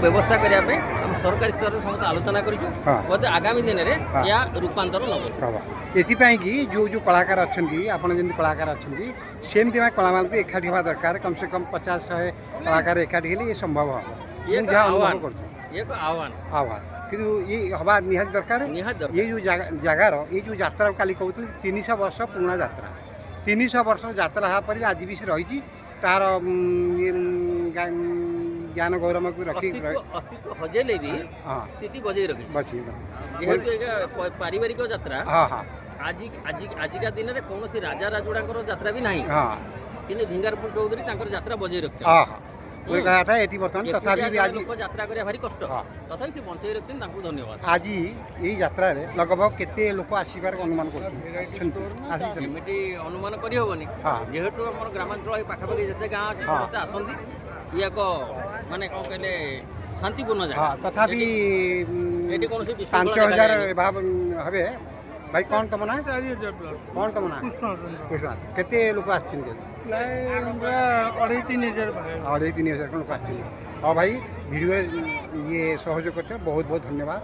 व्यवस्था करने हम सरकारी स्तर में समस्त आलोचना करूँ हाँ। बोधे आगामी दिन में हाँ। यह रूपांतर नब एपाई कि जो जो कलाकार अच्छा आपड़ जमी कलाकार अच्छा सेमती कला मान एकाठी हवा दरकार कम से कम 50-100 कलाकार एकाठी हेले ये संभव हम ये जहाँ अनुभव कर ये आह्वान आह्वान कि ये हवा निहाती दरकार ये जो जगार ये जो यात्रा काली कहते 300 वर्ष पुराणा यात्रा 300 वर्ष यात्रा हाँपर आज भी से रही तार ज्ञान गौरव को रखी अस्तित्व हजेले भी हाँ स्थिति बजाई रखी बची जेहेतु पारिवारिक यात्रा हाँ हाँ आजिका दिन में कौन राजा राजुड़ा यात्रा भी नहीं हाँ कि भिंगारपुर चौधरी यात्रा बजाई रखते हाँ हाँ मुझे कहा था ये बर्तमान तथापि आज यात्रा करा भारी कष्ट हाँ। तथापि से बंचाई रखते धन्यवाद आज ये यात्रा लगभग केते लोक आसबार अनुमान कर अनुमान करहबनी हाँ। जेहेतु आम ग्रामांचल पाखापाखि जिते गाँ अच्छे हाँ। समस्त आसती ये एक माने कौन कहले शांतिपूर्ण हाँ जगह तथापि एटी कौन 5,000 भाव हे भाई कौन तुम ना कौन तुम ना कृष्ण केते लोक आस 2,500-3,000 लोक आस हाँ भाई भिडियो ये सहयोग करते बहुत बहुत धन्यवाद।